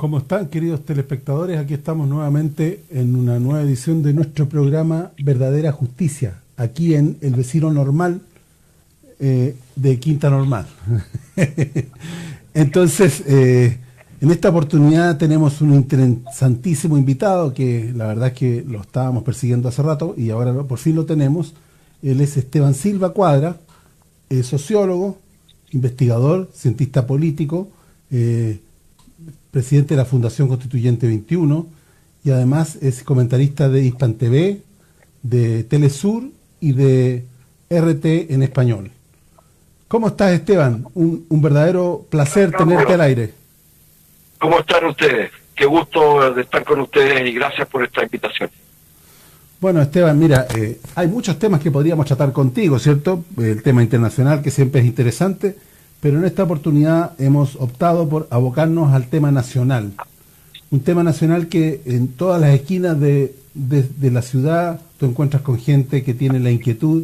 ¿Cómo están, queridos telespectadores? Aquí estamos nuevamente en una nueva edición de nuestro programa Verdadera Justicia, aquí en El Vecino Normal de Quinta Normal. Entonces, en esta oportunidad tenemos un interesantísimo invitado que la verdad es que lo estábamos persiguiendo hace rato y ahora por fin lo tenemos. Él es Esteban Silva Cuadra, sociólogo, investigador, cientista político, presidente de la Fundación Constituyente 21 y además es comentarista de Hispan TV, de Telesur y de RT en español. ¿Cómo estás, Esteban? Un verdadero placer tenerte al aire. ¿Cómo están ustedes? Qué gusto de estar con ustedes y gracias por esta invitación. Bueno, Esteban, mira, hay muchos temas que podríamos tratar contigo, ¿cierto? El tema internacional, que siempre es interesante, pero en esta oportunidad hemos optado por abocarnos al tema nacional. Un tema nacional que en todas las esquinas de la ciudad tú encuentras con gente que tiene la inquietud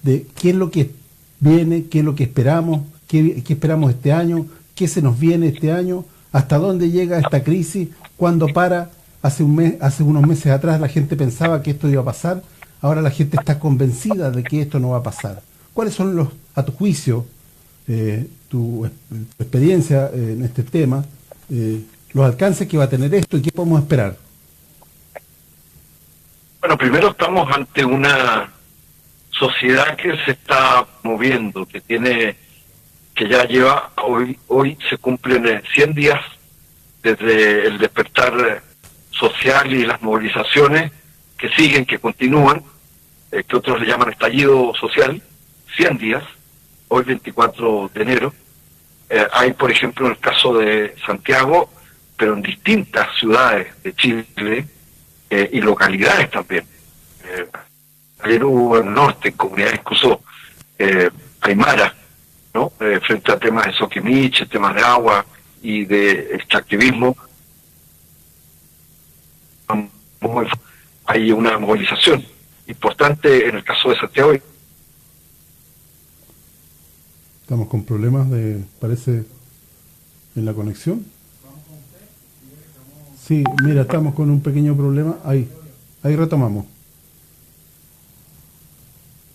de qué es lo que viene, qué es lo que esperamos, qué esperamos este año, qué se nos viene este año, hasta dónde llega esta crisis, cuándo para. Hace unos meses atrás la gente pensaba que esto iba a pasar, ahora la gente está convencida de que esto no va a pasar. ¿Cuáles son a tu juicio, tu experiencia en este tema, los alcances que va a tener esto y qué podemos esperar? Bueno, primero estamos ante una sociedad que se está moviendo, que ya lleva, hoy se cumplen 100 días desde el despertar social y las movilizaciones que siguen, que continúan, que otros le llaman estallido social, 100 días, hoy 24 de enero. Hay, por ejemplo, en el caso de Santiago, pero en distintas ciudades de Chile y localidades también. Ayer hubo en el norte, en comunidades incluso aymara, ¿no? Frente a temas de Soquimich, temas de agua y de extractivismo. Hay una movilización importante en el caso de Santiago. Estamos con problemas parece, en la conexión. Sí, mira, estamos con un pequeño problema. Ahí retomamos.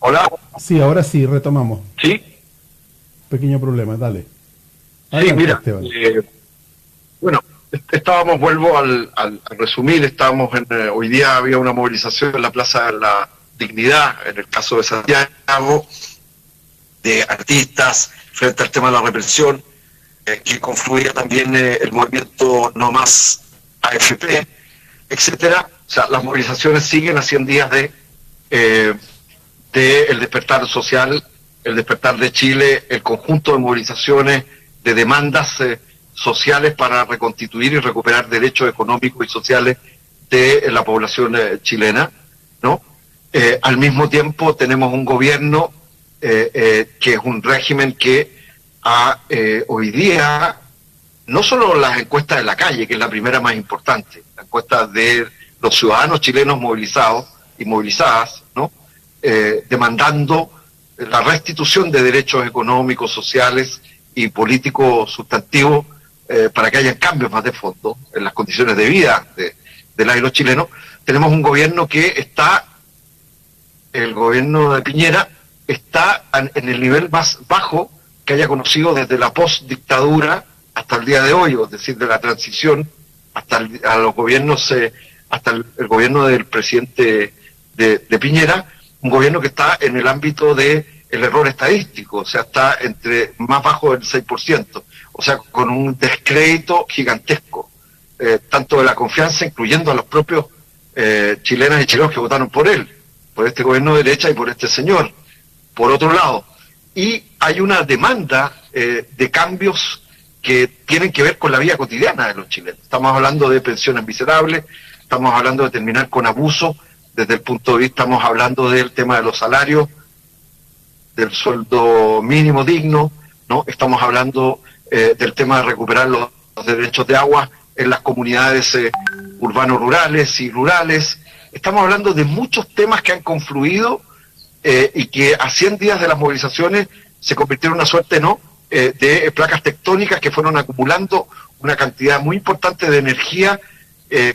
Hola. Sí, ahora sí, retomamos. Sí. Pequeño problema, dale. Adelante, sí, mira, bueno, vuelvo al resumir, hoy día había una movilización en la Plaza de la Dignidad, en el caso de Santiago, de artistas frente al tema de la represión, que confluía también el movimiento No Más AFP, etcétera. O sea, las movilizaciones siguen a 100 días de el despertar social, el despertar de Chile, el conjunto de movilizaciones, de demandas sociales para reconstituir y recuperar derechos económicos y sociales de la población chilena, ¿no? Al mismo tiempo tenemos un gobierno que es un régimen que hoy día, no solo las encuestas de la calle, que es la primera más importante, las encuestas de los ciudadanos chilenos movilizados y movilizadas, ¿no? Demandando la restitución de derechos económicos, sociales y políticos sustantivos para que haya cambios más de fondo en las condiciones de vida de las y los chilenos. tenemos un gobierno el gobierno de Piñera está en el nivel más bajo que haya conocido desde la post-dictadura hasta el día de hoy, es decir, de la transición hasta los gobiernos, hasta el gobierno del presidente de Piñera, un gobierno que está en el ámbito del error estadístico, o sea, está entre más bajo del 6%, o sea, con un descrédito gigantesco, tanto de la confianza, incluyendo a los propios chilenas y chilenos que votaron por él, por este gobierno de derecha y por este señor, por otro lado. Y hay una demanda de cambios que tienen que ver con la vida cotidiana de los chilenos. Estamos hablando de pensiones miserables, estamos hablando de terminar con abuso, desde el punto de vista, estamos hablando del tema de los salarios, del sueldo mínimo digno, ¿no? Estamos hablando del tema de recuperar los derechos de agua en las comunidades urbanos rurales y rurales. Estamos hablando de muchos temas que han confluido y que a 100 días de las movilizaciones se convirtieron en una suerte, ¿no?, de placas tectónicas que fueron acumulando una cantidad muy importante de energía,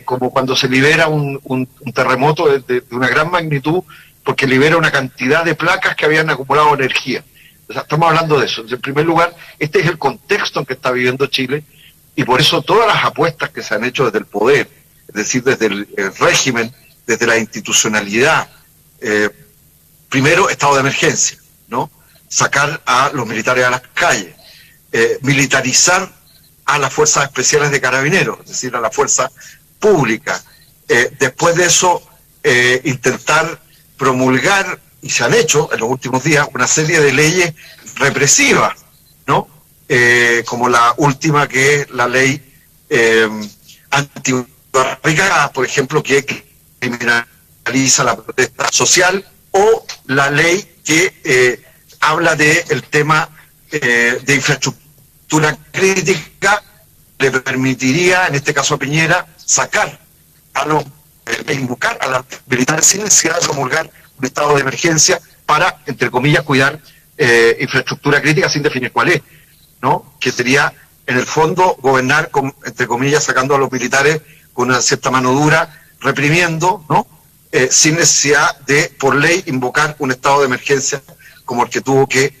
como cuando se libera un terremoto de una gran magnitud, porque libera una cantidad de placas que habían acumulado energía. O sea, estamos hablando de eso. En primer lugar, este es el contexto en que está viviendo Chile, y por eso todas las apuestas que se han hecho desde el poder, es decir, desde el régimen, desde la institucionalidad, primero, estado de emergencia, ¿no? Sacar a los militares a las calles, militarizar a las fuerzas especiales de carabineros, es decir, a la fuerza pública. Después de eso, intentar promulgar, y se han hecho en los últimos días, una serie de leyes represivas, ¿no? Como la última, que es la ley antibarricada, por ejemplo, que criminaliza la protesta social, o la ley que habla del tema de infraestructura crítica, le permitiría, en este caso a Piñera, sacar a los invocar a los militares sin necesidad de promulgar un estado de emergencia para, entre comillas, cuidar infraestructura crítica sin definir cuál es, ¿no? Que sería, en el fondo, gobernar, entre comillas, sacando a los militares con una cierta mano dura, reprimiendo, ¿no? Sin necesidad de, por ley, invocar un estado de emergencia como el que tuvo que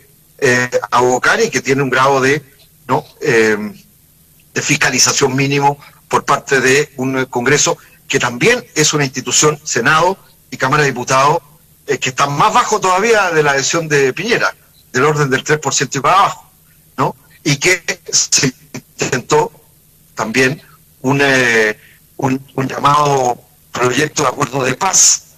abocar, y que tiene un grado de, ¿no? De fiscalización mínimo por parte de un Congreso que también es una institución, Senado y Cámara de Diputados, que están más bajo todavía de la adhesión de Piñera, del orden del 3% y para abajo, ¿no? Y que se intentó también un llamado proyecto de acuerdo de paz,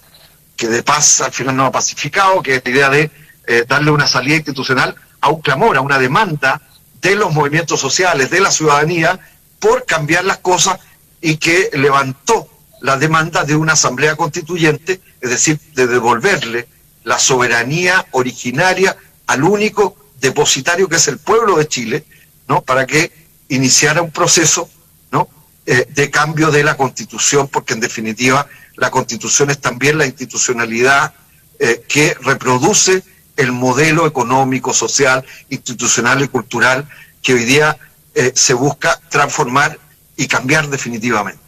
que de paz al final no ha pacificado, que es la idea de darle una salida institucional a un clamor, a una demanda de los movimientos sociales, de la ciudadanía, por cambiar las cosas, y que levantó la demanda de una asamblea constituyente, es decir, de devolverle la soberanía originaria al único depositario, que es el pueblo de Chile, ¿no? Para que iniciara un proceso, ¿no? De cambio de la Constitución, porque en definitiva la Constitución es también la institucionalidad que reproduce el modelo económico, social, institucional y cultural que hoy día se busca transformar y cambiar definitivamente.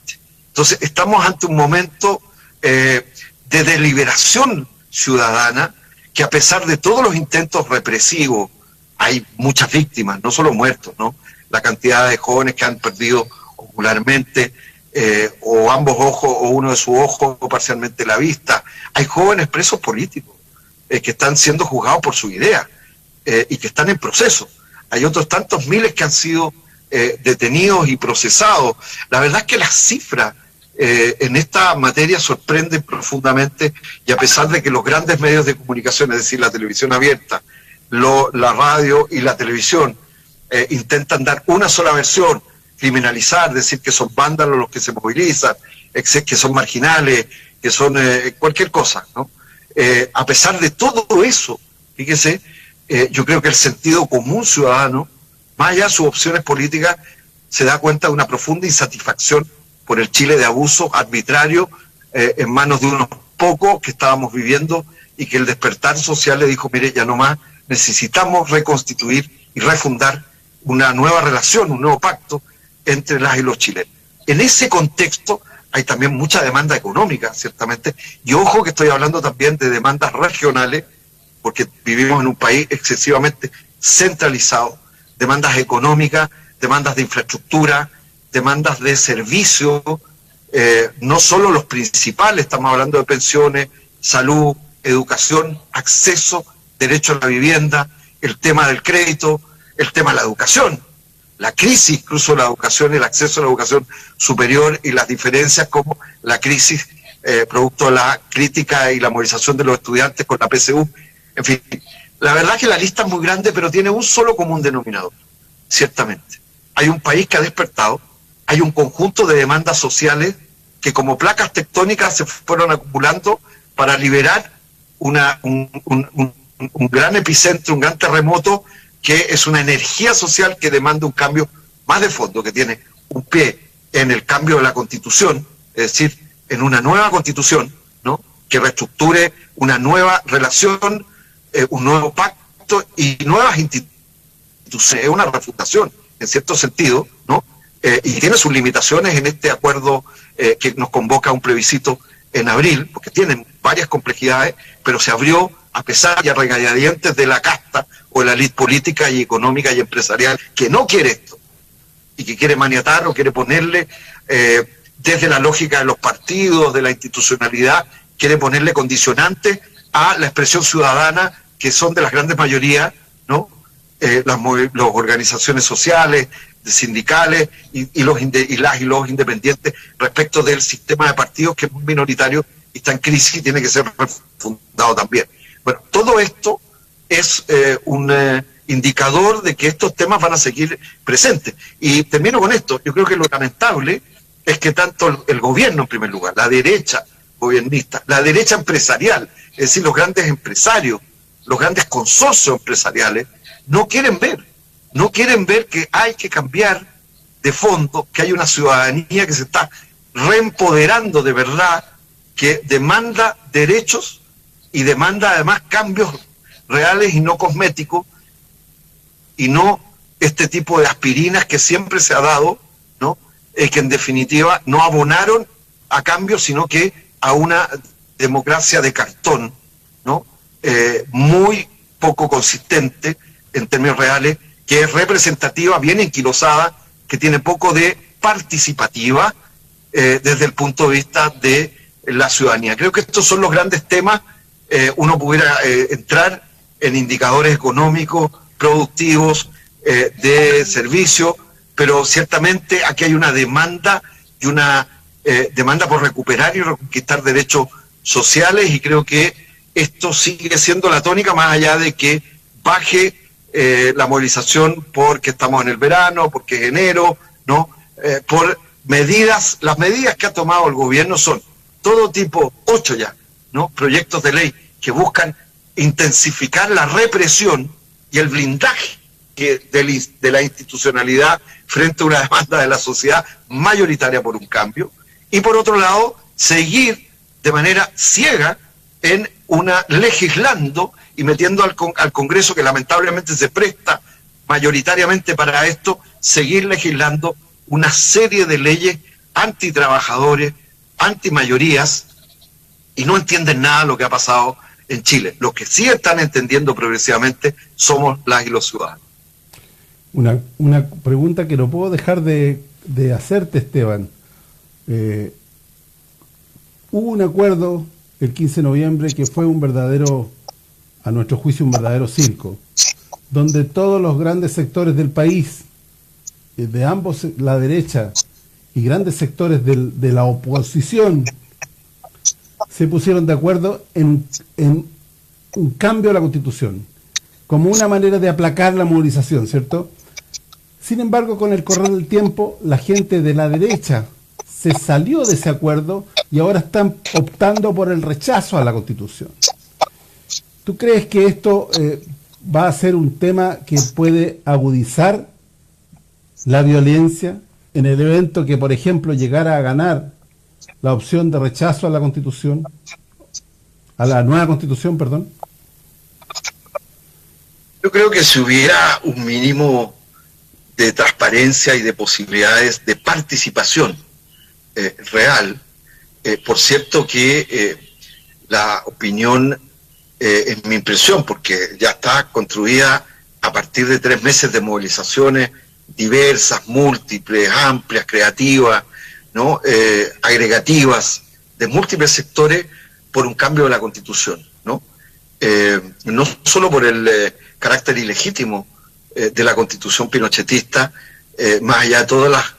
Entonces, estamos ante un momento de deliberación ciudadana, que a pesar de todos los intentos represivos, hay muchas víctimas, no solo muertos, ¿no? La cantidad de jóvenes que han perdido ocularmente o ambos ojos, o uno de sus ojos, o parcialmente la vista. Hay jóvenes presos políticos que están siendo juzgados por su idea y que están en proceso. Hay otros tantos miles que han sido detenidos y procesados. La verdad es que las cifras en esta materia sorprenden profundamente, y a pesar de que los grandes medios de comunicación, es decir, la televisión abierta, la radio y la televisión, intentan dar una sola versión, criminalizar, decir que son vándalos los que se movilizan, que son marginales, que son cualquier cosa, ¿no? A pesar de todo eso, fíjese, yo creo que el sentido común ciudadano, más allá de sus opciones políticas, se da cuenta de una profunda insatisfacción por el Chile de abuso arbitrario en manos de unos pocos que estábamos viviendo, y que el despertar social le dijo: mire, ya no más, necesitamos reconstituir y refundar una nueva relación, un nuevo pacto entre las y los chilenos. En ese contexto hay también mucha demanda económica, ciertamente, y ojo que estoy hablando también de demandas regionales, porque vivimos en un país excesivamente centralizado, demandas económicas, demandas de infraestructura, demandas de servicio, no solo los principales, estamos hablando de pensiones, salud, educación, acceso, derecho a la vivienda, el tema del crédito, el tema de la educación, la crisis, incluso la educación, el acceso a la educación superior, y las diferencias como la crisis producto de la crítica y la movilización de los estudiantes con la PSU. En fin, la verdad es que la lista es muy grande, pero tiene un solo común denominador, ciertamente. Hay un país que ha despertado, hay un conjunto de demandas sociales que como placas tectónicas se fueron acumulando para liberar un gran epicentro, un gran terremoto, que es una energía social que demanda un cambio más de fondo, que tiene un pie en el cambio de la Constitución, es decir, en una nueva Constitución, ¿no? Que reestructure una nueva relación, un nuevo pacto y nuevas instituciones. Es una refundación, en cierto sentido, ¿no? y tiene sus limitaciones en este acuerdo que nos convoca a un plebiscito en abril, porque tienen varias complejidades, pero se abrió a pesar y a regañadientes de la casta o la élite política y económica y empresarial que no quiere esto y que quiere maniatar o quiere ponerle desde la lógica de los partidos, de la institucionalidad, quiere ponerle condicionantes a la expresión ciudadana que son de las grandes mayorías, ¿no? Las organizaciones sociales, sindicales y los independientes respecto del sistema de partidos que es muy minoritario y está en crisis y tiene que ser refundado también. Bueno, todo esto es un indicador de que estos temas van a seguir presentes. Y termino con esto. Yo creo que lo lamentable es que tanto el gobierno, en primer lugar, la derecha gobiernista, la derecha empresarial, es decir, los grandes empresarios, los grandes consorcios empresariales, no quieren ver que hay que cambiar de fondo, que hay una ciudadanía que se está reempoderando de verdad, que demanda derechos y demanda además cambios reales y no cosméticos, y no este tipo de aspirinas que siempre se ha dado, ¿no? Que en definitiva no abonaron a cambio, sino que a una democracia de cartón, ¿no? Muy poco consistente en términos reales, que es representativa, bien enquilosada, que tiene poco de participativa desde el punto de vista de la ciudadanía. Creo que estos son los grandes temas. Uno pudiera entrar en indicadores económicos, productivos, de servicio, pero ciertamente aquí hay una demanda y una demanda por recuperar y reconquistar derechos sociales, y creo que esto sigue siendo la tónica, más allá de que baje la movilización porque estamos en el verano, porque es enero, ¿no? Por medidas, las medidas que ha tomado el gobierno son todo tipo, 8 ya, ¿no? Proyectos de ley que buscan intensificar la represión y el blindaje de la institucionalidad frente a una demanda de la sociedad mayoritaria por un cambio, y por otro lado, seguir de manera ciega en una legislando y metiendo al Congreso, que lamentablemente se presta mayoritariamente para esto, seguir legislando una serie de leyes antitrabajadores, antimayorías, y no entienden nada de lo que ha pasado en Chile. Los que sí están entendiendo progresivamente somos las y los ciudadanos. Una pregunta que no puedo dejar de hacerte, Esteban. Hubo un acuerdo el 15 de noviembre que fue a nuestro juicio, un verdadero circo, donde todos los grandes sectores del país, de ambos, la derecha y grandes sectores de la oposición, se pusieron de acuerdo en un cambio a la Constitución, como una manera de aplacar la movilización, ¿cierto? Sin embargo, con el correr del tiempo, la gente de la derecha se salió de ese acuerdo y ahora están optando por el rechazo a la Constitución. ¿Tú crees que esto va a ser un tema que puede agudizar la violencia en el evento que, por ejemplo, llegara a ganar la opción de rechazo a la Constitución, a la nueva Constitución, perdón? Yo creo que si hubiera un mínimo de transparencia y de posibilidades de participación real, por cierto que la opinión, en mi impresión, porque ya está construida a partir de 3 meses de movilizaciones diversas, múltiples, amplias, creativas, ¿no? Agregativas, de múltiples sectores, por un cambio de la Constitución, ¿no? No solo por el carácter ilegítimo de la Constitución pinochetista, más allá de todas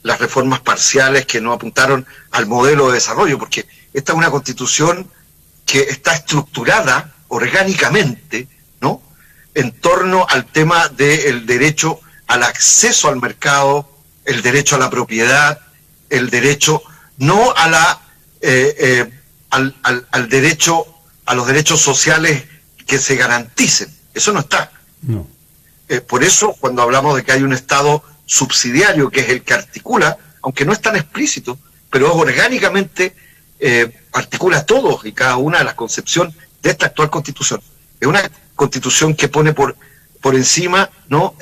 las reformas parciales que no apuntaron al modelo de desarrollo, porque esta es una Constitución que está estructurada orgánicamente, ¿no?, en torno al tema del derecho al acceso al mercado, el derecho a la propiedad, el derecho no a la al derecho, a los derechos sociales que se garanticen. Eso no está. No. Por eso, cuando hablamos de que hay un Estado subsidiario, que es el que articula, aunque no es tan explícito, pero orgánicamente articula todos y cada una de las concepciones de esta actual Constitución. Es una Constitución que pone por encima, ¿no?,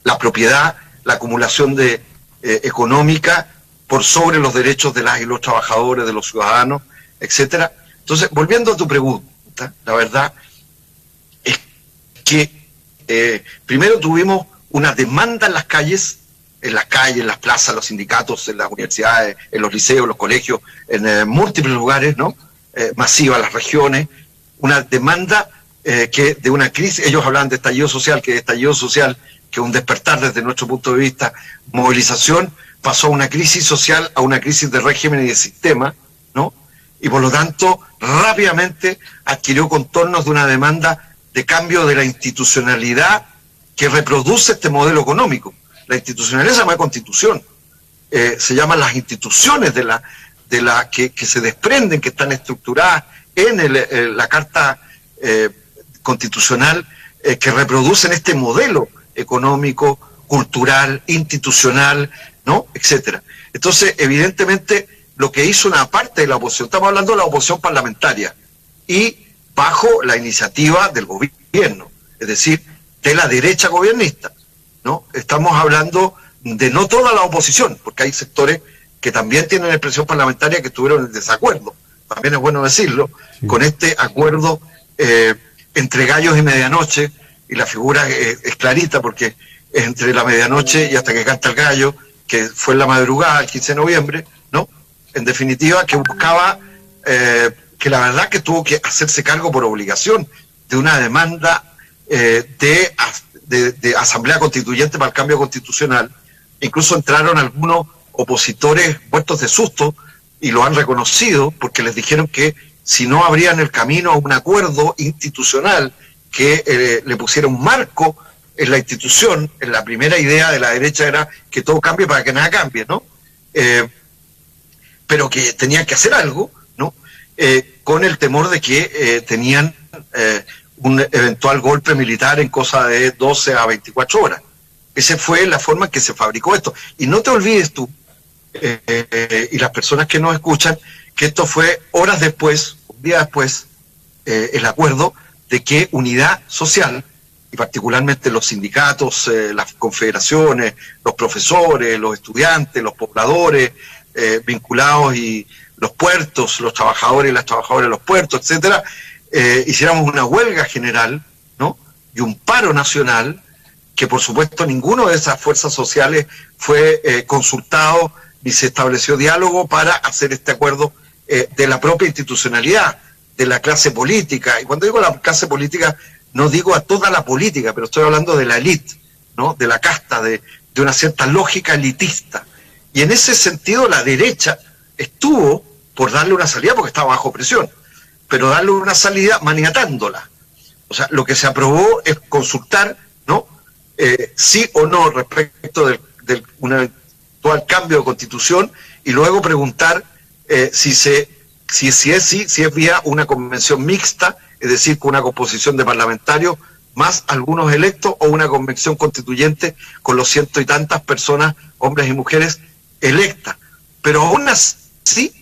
la propiedad la acumulación de económica por sobre los derechos de las y los trabajadores, de los ciudadanos, etcétera. Entonces, volviendo a tu pregunta, la verdad es que primero tuvimos una demanda en las calles, en las plazas, en los sindicatos, en las universidades, en los liceos, los colegios, en múltiples lugares, ¿no? Masiva en las regiones, una demanda que de una crisis, ellos hablaban de estallido social, que un despertar desde nuestro punto de vista, movilización, pasó a una crisis social, a una crisis de régimen y de sistema, ¿no? Y por lo tanto, rápidamente adquirió contornos de una demanda de cambio de la institucionalidad que reproduce este modelo económico. La institucionalidad se llama Constitución, se llaman las instituciones de la que se desprenden, que están estructuradas en la Carta Constitucional, que reproducen este modelo económico, cultural, institucional, ¿no? Etcétera. Entonces, evidentemente, lo que hizo una parte de la oposición, estamos hablando de la oposición parlamentaria, y bajo la iniciativa del gobierno, es decir, de la derecha gobernista, ¿no? Estamos hablando de no toda la oposición, porque hay sectores que también tienen expresión parlamentaria que estuvieron en desacuerdo, también es bueno decirlo, sí, con este acuerdo entre gallos y medianoche, y la figura es clarita porque es entre la medianoche y hasta que canta el gallo, que fue en la madrugada, el 15 de noviembre, ¿no? En definitiva, que buscaba, que la verdad que tuvo que hacerse cargo por obligación de una demanda de asamblea constituyente para el cambio constitucional. Incluso entraron algunos opositores muertos de susto y lo han reconocido porque les dijeron que si no abrían el camino a un acuerdo institucional que le pusiera un marco en la institución, en la primera idea de la derecha era que todo cambie para que nada cambie, ¿no? Pero que tenían que hacer algo, ¿no? Con el temor de que tenían un eventual golpe militar en cosa de 12 a 24 horas. Esa fue la forma en que se fabricó esto. Y no te olvides tú, y las personas que nos escuchan, que esto fue horas después, un día después, el acuerdo de que Unidad Social, y particularmente los sindicatos, las confederaciones, los profesores, los estudiantes, los pobladores vinculados y los puertos, los trabajadores y las trabajadoras de los puertos, etcétera, hiciéramos una huelga general, ¿no? Y un paro nacional, que por supuesto ninguno de esas fuerzas sociales fue consultado ni se estableció diálogo para hacer este acuerdo de la propia institucionalidad, de la clase política. Y cuando digo la clase política, no digo a toda la política, pero estoy hablando de la élite, ¿no? De la casta, de una cierta lógica elitista. Y en ese sentido la derecha estuvo por darle una salida porque estaba bajo presión, pero darle una salida maniatándola. O sea, lo que se aprobó es consultar, ¿no? Sí o no respecto de un eventual cambio de constitución y luego preguntar si es vía una convención mixta, es decir, con una composición de parlamentarios más algunos electos, o una convención constituyente con los ciento y tantas personas, hombres y mujeres, electas. Pero aún así,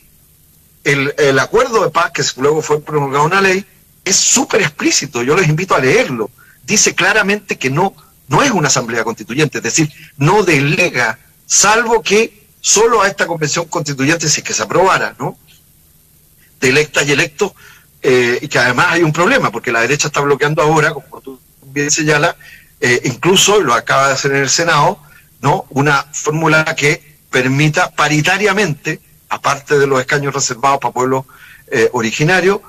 el acuerdo de paz, que luego fue promulgado una ley, es súper explícito, yo les invito a leerlo. Dice claramente que no es una asamblea constituyente, es decir, no delega, salvo que solo a esta convención constituyente, si es que se aprobara, ¿no?, de electas y electos, y que además hay un problema, porque la derecha está bloqueando ahora, como tú bien señalas, incluso, lo acaba de hacer en el Senado, ¿no?, una fórmula que permita paritariamente, aparte de los escaños reservados para pueblos originarios,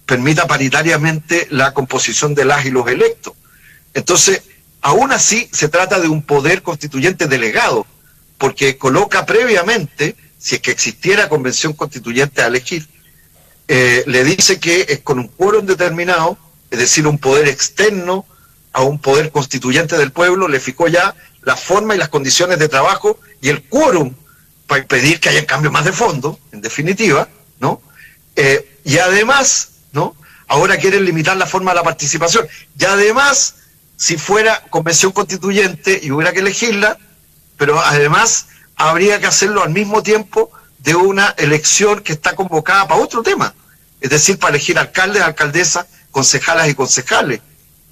permita paritariamente la composición de las y los electos. Entonces, aún así, se trata de un poder constituyente delegado, porque coloca previamente, si es que existiera convención constituyente a elegir, le dice que es con un quórum determinado, es decir, un poder externo a un poder constituyente del pueblo, le fijó ya la forma y las condiciones de trabajo y el quórum para impedir que haya cambios más de fondo, en definitiva, ¿no? Y además, ¿no?, ahora quieren limitar la forma de la participación. Y además, si fuera convención constituyente y hubiera que elegirla, pero además habría que hacerlo al mismo tiempo de una elección que está convocada para otro tema, es decir, para elegir alcaldes, alcaldesas, concejalas y concejales,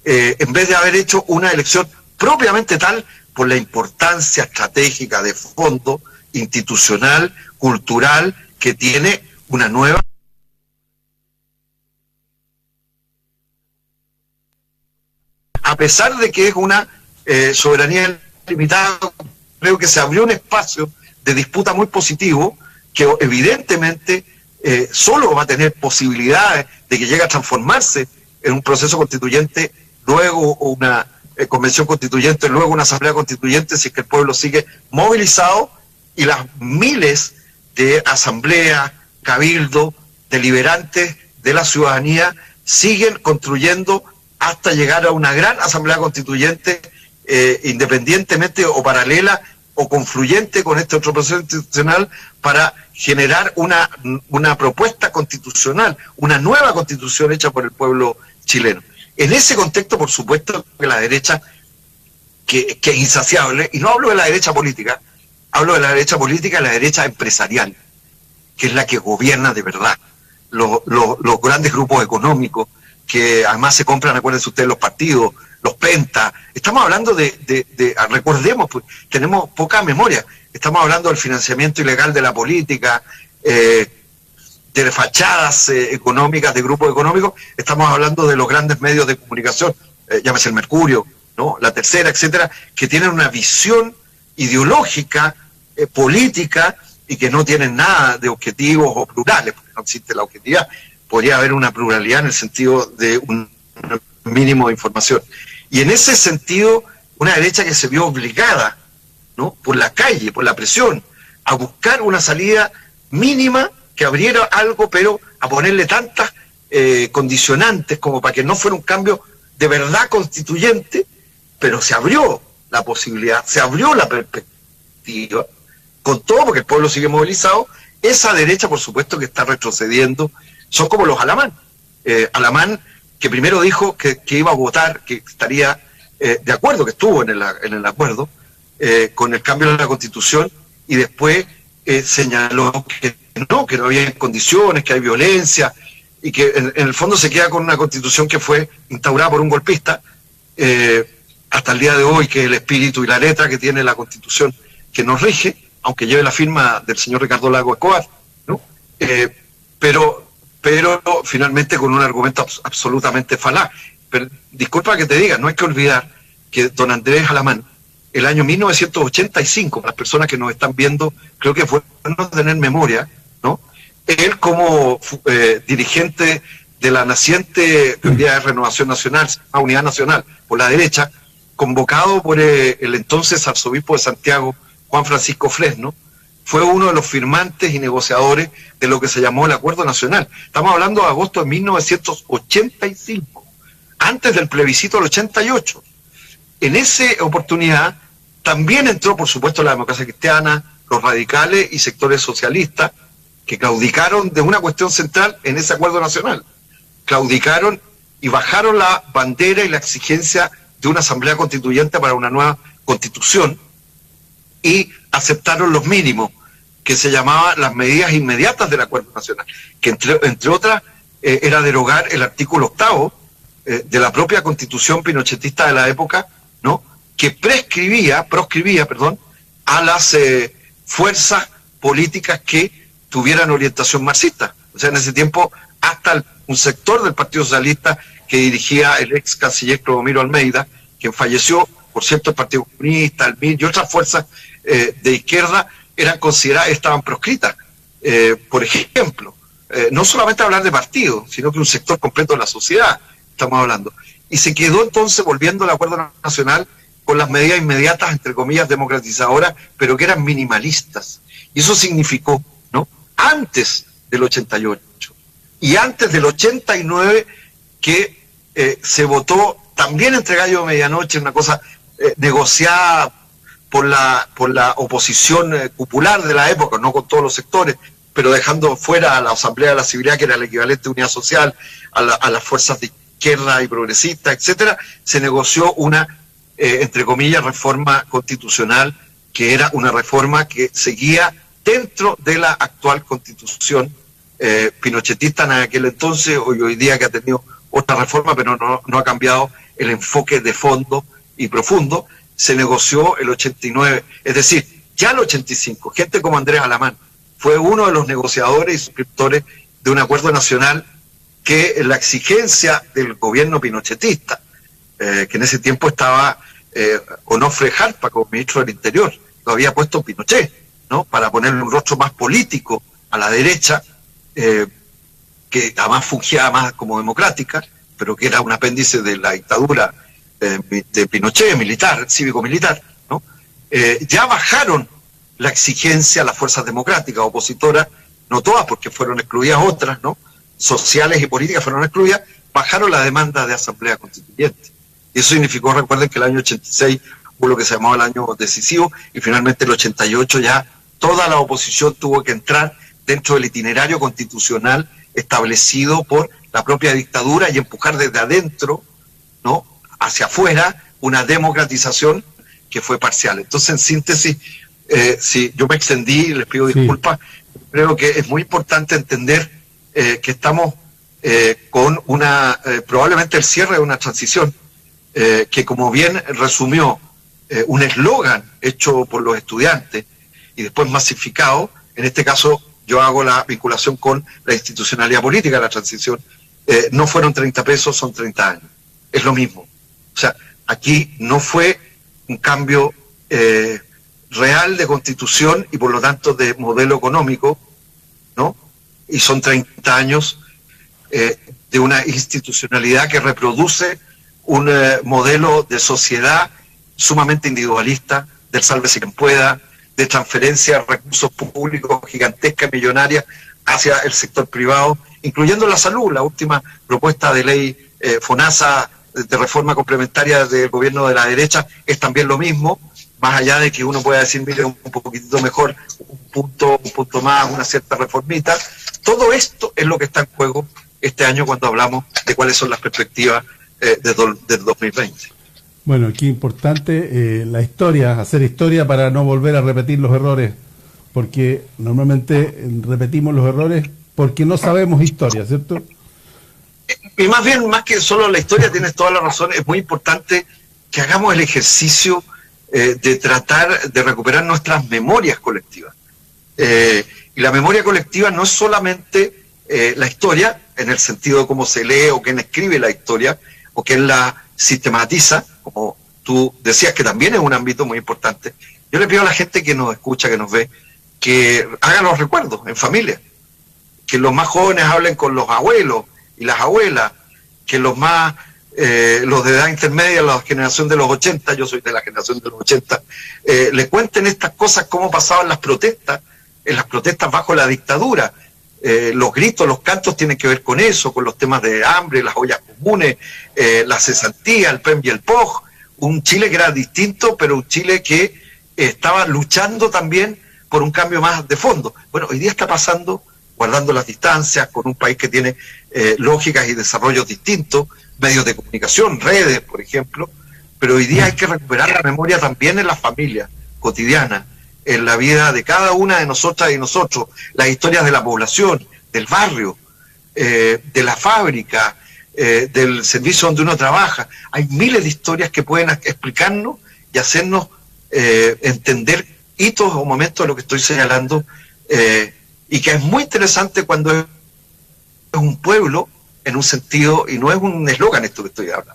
en vez de haber hecho una elección propiamente tal por la importancia estratégica de fondo, institucional, cultural, que tiene una nueva... A pesar de que es una soberanía limitada, creo que se abrió un espacio de disputa muy positivo, que evidentemente solo va a tener posibilidades de que llegue a transformarse en un proceso constituyente, luego una convención constituyente, luego una asamblea constituyente, si es que el pueblo sigue movilizado y las miles de asambleas, cabildos, deliberantes de la ciudadanía siguen construyendo hasta llegar a una gran asamblea constituyente, independientemente o paralela o confluyente con este otro proceso institucional, para generar una propuesta constitucional, una nueva constitución hecha por el pueblo chileno. En ese contexto, por supuesto, que la derecha, que es insaciable, y no hablo de la derecha política, hablo de la derecha política y la derecha empresarial, que es la que gobierna de verdad. Los grandes grupos económicos, que además se compran, acuérdense ustedes, los partidos, los pentas. Estamos hablando recordemos, pues, tenemos poca memoria, estamos hablando del financiamiento ilegal de la política, de fachadas económicas, de grupos económicos. Estamos hablando de los grandes medios de comunicación, llámese el Mercurio, ¿no?, La Tercera, etcétera, que tienen una visión ideológica, política, y que no tienen nada de objetivos o plurales, porque no existe la objetividad. Podría haber una pluralidad en el sentido de un mínimo de información. Y en ese sentido, una derecha que se vio obligada, ¿no?, por la calle, por la presión, a buscar una salida mínima que abriera algo, pero a ponerle tantas condicionantes como para que no fuera un cambio de verdad constituyente, pero se abrió la posibilidad, se abrió la perspectiva, con todo, porque el pueblo sigue movilizado. Esa derecha, por supuesto, que está retrocediendo. Son como los Alamán. Alamán, que primero dijo que iba a votar, que estaría de acuerdo, que estuvo en el acuerdo con el cambio de la Constitución, y después señaló que no había condiciones, que hay violencia, y que en el fondo se queda con una Constitución que fue instaurada por un golpista, hasta el día de hoy, que es el espíritu y la letra que tiene la Constitución que nos rige, aunque lleve la firma del señor Ricardo Lagos Escobar, ¿no? Pero finalmente con un argumento absolutamente falaz. Pero disculpa que te diga, no hay que olvidar que don Andrés Alamán, el año 1985, para las personas que nos están viendo, creo que fue bueno tener memoria, ¿no?, él como dirigente de la naciente Unidad de Renovación Nacional, Unidad Nacional, por la derecha, convocado por el entonces arzobispo de Santiago, Juan Francisco Fresno, fue uno de los firmantes y negociadores de lo que se llamó el Acuerdo Nacional. Estamos hablando de agosto de 1985, antes del plebiscito del 88. En esa oportunidad también entró, por supuesto, la democracia cristiana, los radicales y sectores socialistas, que claudicaron de una cuestión central en ese Acuerdo Nacional. Claudicaron y bajaron la bandera y la exigencia de una asamblea constituyente para una nueva constitución, y aceptaron los mínimos, que se llamaban las medidas inmediatas del Acuerdo Nacional, que entre otras era derogar el artículo 8 de la propia Constitución pinochetista de la época, ¿no?, que proscribía a las fuerzas políticas que tuvieran orientación marxista. O sea, en ese tiempo hasta un sector del Partido Socialista que dirigía el ex canciller Clodomiro Almeida, quien falleció, por cierto, el Partido Comunista, el MIR y otras fuerzas de izquierda eran consideradas, estaban proscritas. Por ejemplo, no solamente hablar de partidos, sino que un sector completo de la sociedad, estamos hablando. Y se quedó entonces, volviendo al Acuerdo Nacional, con las medidas inmediatas, entre comillas, democratizadoras, pero que eran minimalistas. Y eso significó, ¿no?, antes del 88 y antes del 89, que se votó también entre gallo de medianoche, una cosa negociada por la oposición popular de la época, no con todos los sectores, pero dejando fuera a la Asamblea de la Civilidad, que era el equivalente a Unidad Social, a las fuerzas de izquierda y progresistas, etcétera. Se negoció una, entre comillas, reforma constitucional, que era una reforma que seguía dentro de la actual Constitución pinochetista en aquel entonces, hoy día, que ha tenido otra reforma, pero no ha cambiado el enfoque de fondo y profundo. se negoció el 89, es decir, ya el 85, gente como Andrés Alamán fue uno de los negociadores y suscriptores de un acuerdo nacional que la exigencia del gobierno pinochetista, que en ese tiempo estaba Onofre Jarpa como ministro del Interior, lo había puesto Pinochet, ¿no? Para ponerle un rostro más político a la derecha, que además fungía más como democrática, pero que era un apéndice de la dictadura de Pinochet, militar, cívico-militar, ¿no? Ya bajaron la exigencia a las fuerzas democráticas, opositoras, no todas, porque fueron excluidas otras, ¿no? Sociales y políticas fueron excluidas, bajaron la demanda de asamblea constituyente. Y eso significó, recuerden que el año 86 hubo lo que se llamaba el año decisivo, y finalmente el 88 ya toda la oposición tuvo que entrar dentro del itinerario constitucional establecido por la propia dictadura y empujar desde adentro, ¿no?, hacia afuera una democratización que fue parcial. Entonces, en síntesis, si yo me extendí, les pido disculpas, creo que es muy importante entender que estamos con probablemente el cierre de una transición que, como bien resumió un eslogan hecho por los estudiantes y después masificado, en este caso yo hago la vinculación con la institucionalidad política de la transición, no fueron 30 pesos, son 30 años. Es lo mismo. O sea, aquí no fue un cambio real de constitución y por lo tanto de modelo económico, ¿no? Y son 30 años de una institucionalidad que reproduce un modelo de sociedad sumamente individualista, del sálvese quien pueda, de transferencia de recursos públicos gigantesca, millonaria, hacia el sector privado, incluyendo la salud. La última propuesta de ley FONASA de reforma complementaria del gobierno de la derecha es también lo mismo, más allá de que uno pueda decir, mire, un poquitito mejor, un punto más, una cierta reformita. Todo esto es lo que está en juego este año cuando hablamos de cuáles son las perspectivas del 2020. Bueno, qué importante la historia, hacer historia para no volver a repetir los errores, porque normalmente repetimos los errores porque no sabemos historia, ¿cierto? Y más bien, más que solo la historia, tienes toda la razón, es muy importante que hagamos el ejercicio de tratar de recuperar nuestras memorias colectivas. Y la memoria colectiva no es solamente la historia, en el sentido de cómo se lee o quién escribe la historia, o quién la sistematiza, como tú decías, que también es un ámbito muy importante. Yo le pido a la gente que nos escucha, que nos ve, que hagan los recuerdos en familia, que los más jóvenes hablen con los abuelos y las abuelas, que los de edad intermedia, la generación de los 80, yo soy de la generación de los 80, le cuenten estas cosas, cómo pasaban las protestas, en las protestas bajo la dictadura. Los gritos, los cantos tienen que ver con eso, con los temas de hambre, las ollas comunes, la cesantía, el PEM y el POG, un Chile que era distinto, pero un Chile que estaba luchando también por un cambio más de fondo. Bueno, hoy día está pasando, guardando las distancias, con un país que tiene lógicas y desarrollos distintos, medios de comunicación, redes, por ejemplo, pero hoy día hay que recuperar la memoria también en las familias cotidianas, en la vida de cada una de nosotras y nosotros, las historias de la población, del barrio, de la fábrica, del servicio donde uno trabaja. Hay miles de historias que pueden explicarnos y hacernos entender hitos o momentos de lo que estoy señalando, y que es muy interesante cuando es un pueblo en un sentido, y no es un eslogan esto que estoy hablando,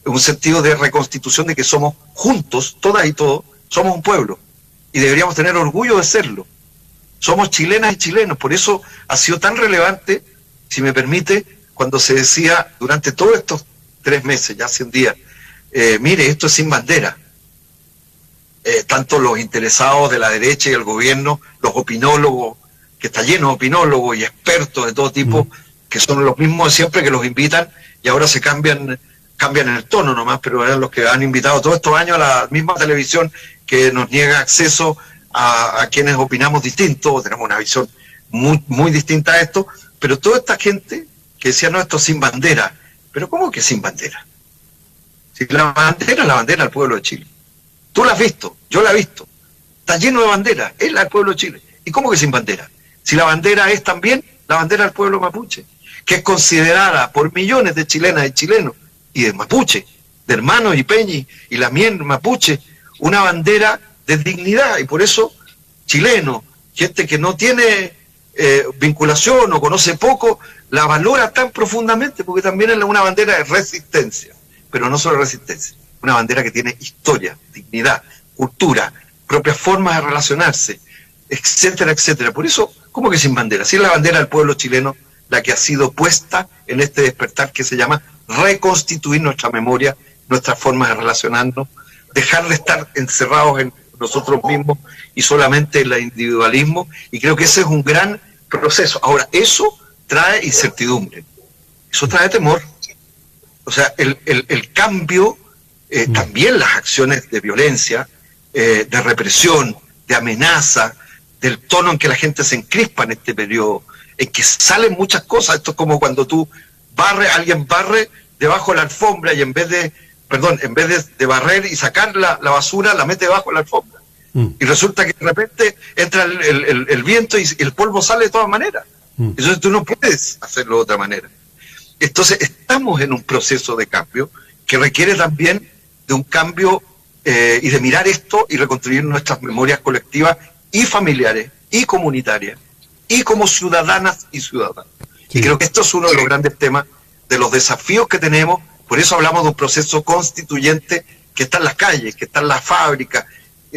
es un sentido de reconstitución de que somos juntos, todas y todos, somos un pueblo. Y deberíamos tener orgullo de serlo. Somos chilenas y chilenos, por eso ha sido tan relevante, si me permite, cuando se decía durante todos estos 3 meses, ya 100 días, mire, esto es sin bandera. Tanto los interesados de la derecha y el gobierno, los opinólogos, que está lleno de opinólogos y expertos de todo tipo, que son los mismos de siempre que los invitan, y ahora se cambian el tono nomás, pero eran los que han invitado todos estos años a la misma televisión que nos niega acceso a quienes opinamos distinto, o tenemos una visión muy, muy distinta a esto, pero toda esta gente que decía, no, esto es sin bandera. ¿Pero cómo que sin bandera? Si la bandera es la bandera del pueblo de Chile. Tú la has visto, yo la he visto. Está lleno de banderas, es la del pueblo de Chile. ¿Y cómo que sin bandera? Si la bandera es también la bandera del pueblo mapuche, que es considerada por millones de chilenas y chilenos, y de mapuche, de hermanos y peñi, y la mien mapuche, una bandera de dignidad, y por eso chileno, gente que no tiene vinculación o conoce poco, la valora tan profundamente, porque también es una bandera de resistencia, pero no solo resistencia, una bandera que tiene historia, dignidad, cultura, propias formas de relacionarse, etcétera, etcétera. Por eso, ¿cómo que sin bandera? Si es la bandera del pueblo chileno la que ha sido puesta en este despertar que se llama reconstituir nuestra memoria, nuestras formas de relacionarnos, dejar de estar encerrados en nosotros mismos y solamente en el individualismo, y creo que ese es un gran proceso. Ahora, eso trae incertidumbre, eso trae temor. O sea, el cambio, también las acciones de violencia, de represión, de amenaza, del tono en que la gente se encrispa en este periodo, en que salen muchas cosas. Esto es como cuando tú alguien barre debajo de la alfombra y en vez de barrer y sacar la basura, la mete debajo de la alfombra. Y resulta que de repente entra el viento y el polvo sale de todas maneras. Entonces tú no puedes hacerlo de otra manera. Entonces estamos en un proceso de cambio que requiere también de un cambio y de mirar esto y reconstruir nuestras memorias colectivas y familiares y comunitarias y como ciudadanas y ciudadanos. Sí. Y creo que esto es uno de los grandes temas, de los desafíos que tenemos. Por eso hablamos de un proceso constituyente que está en las calles, que está en las fábricas,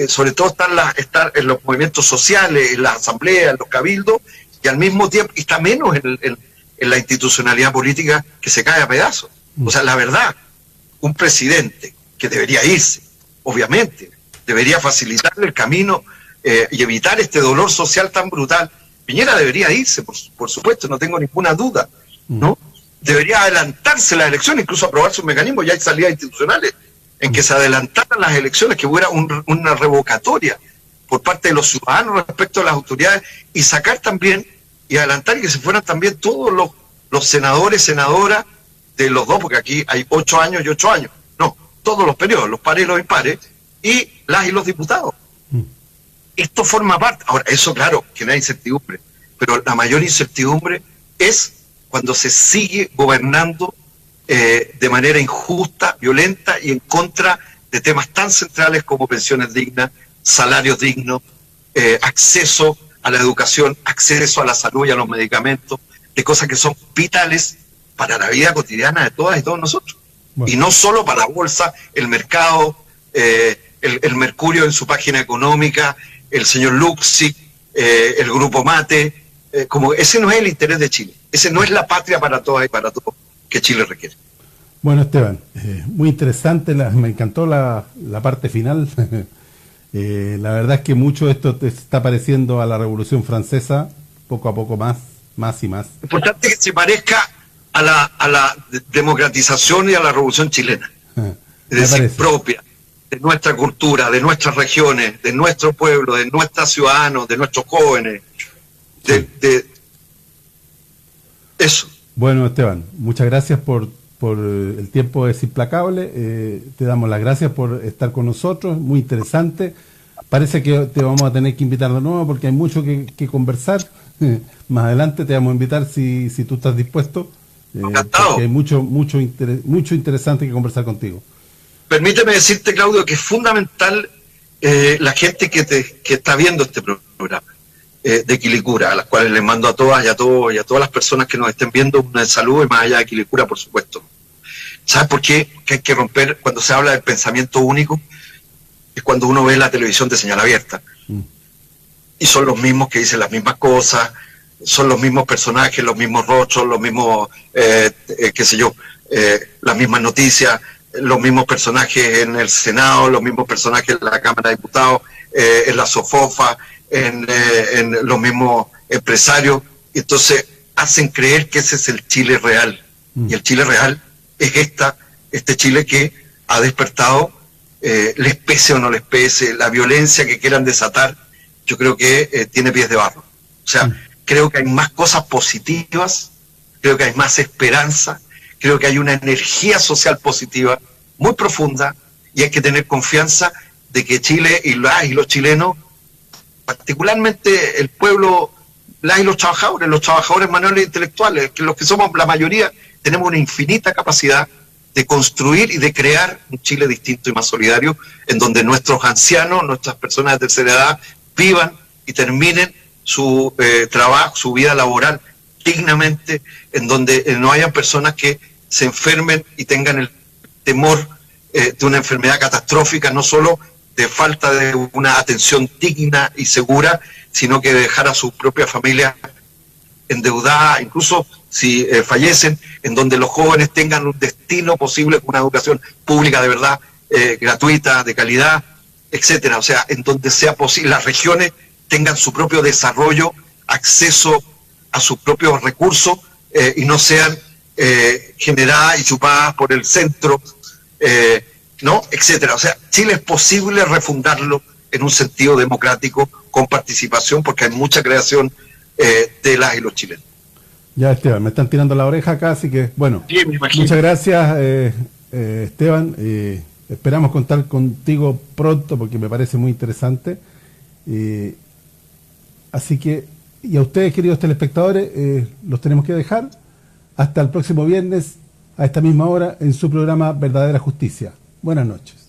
sobre todo está en los movimientos sociales, en las asambleas, en los cabildos, y al mismo tiempo está menos en la institucionalidad política que se cae a pedazos. O sea, la verdad, un presidente que debería irse, obviamente, debería facilitarle el camino y evitar este dolor social tan brutal. Piñera debería irse, por supuesto, no tengo ninguna duda, ¿no? Debería adelantarse las elecciones, incluso aprobarse un mecanismo, ya hay salidas institucionales, en que se adelantaran las elecciones, que hubiera una revocatoria por parte de los ciudadanos respecto a las autoridades, y sacar también, y adelantar, y que se fueran también todos los senadores, senadoras de los dos, porque aquí hay 8 años y 8 años, no, todos los periodos, los pares y los impares, y las y los diputados. Esto forma parte. Ahora, eso claro, genera incertidumbre, pero la mayor incertidumbre es cuando se sigue gobernando de manera injusta, violenta y en contra de temas tan centrales como pensiones dignas, salarios dignos, acceso a la educación, acceso a la salud y a los medicamentos, de cosas que son vitales para la vida cotidiana de todas y todos nosotros. Bueno. Y no solo para la bolsa, el mercado, el Mercurio en su página económica, el señor Luxi, el Grupo Mate, como ese no es el interés de Chile, ese no es la patria para todas y para todos que Chile requiere. Bueno, Esteban, muy interesante, me encantó la parte final. La verdad es que mucho de esto te está pareciendo a la Revolución Francesa, poco a poco más y más. Importante que se parezca a la democratización y a la Revolución chilena, es decir, propia de nuestra cultura, de nuestras regiones, de nuestro pueblo, de nuestros ciudadanos, de nuestros jóvenes, de eso. Bueno, Esteban, muchas gracias por el tiempo, es implacable. Te damos las gracias por estar con nosotros, muy interesante. Parece que te vamos a tener que invitar de nuevo porque hay mucho que conversar. Más adelante te vamos a invitar si tú estás dispuesto. Porque hay mucho interesante que conversar contigo. Permíteme decirte, Claudio, que es fundamental la gente que está viendo este programa de Quilicura, a las cuales les mando a todas y a todos y a todas las personas que nos estén viendo una salud, y más allá de Quilicura, por supuesto. ¿Sabes por qué? Que hay que romper, cuando se habla del pensamiento único, es cuando uno ve la televisión de señal abierta. Y son los mismos que dicen las mismas cosas, son los mismos personajes, los mismos rostros, los mismos, qué sé yo, las mismas noticias, los mismos personajes en el Senado, los mismos personajes en la Cámara de Diputados, en la SOFOFA, en los mismos empresarios. Entonces hacen creer que ese es el Chile real. Y el Chile real es este Chile que ha despertado, les pese o no les pese, la violencia que quieran desatar, yo creo que tiene pies de barro. O sea, creo que hay más cosas positivas, creo que hay más esperanza, creo que hay una energía social positiva muy profunda, y hay que tener confianza de que Chile y los chilenos, particularmente el pueblo, y los trabajadores manuales e intelectuales, que los que somos la mayoría, tenemos una infinita capacidad de construir y de crear un Chile distinto y más solidario, en donde nuestros ancianos, nuestras personas de tercera edad, vivan y terminen su trabajo, su vida laboral dignamente, en donde no hayan personas que se enfermen y tengan el temor de una enfermedad catastrófica, no solo de falta de una atención digna y segura, sino que de dejar a su propia familia endeudada, incluso si fallecen, en donde los jóvenes tengan un destino posible con una educación pública de verdad, gratuita, de calidad, etcétera. O sea, en donde sea posible, las regiones tengan su propio desarrollo, acceso a sus propios recursos y no sean generadas y chupadas por el centro, ¿no? Etcétera. O sea, Chile es posible refundarlo en un sentido democrático, con participación, porque hay mucha creación de las y los chilenos. Ya, Esteban, me están tirando la oreja acá, así que, bueno, sí, muchas gracias, Esteban. Esperamos contar contigo pronto, porque me parece muy interesante. Así que, y a ustedes, queridos telespectadores, los tenemos que dejar hasta el próximo viernes, a esta misma hora, en su programa Verdadera Justicia. Buenas noches.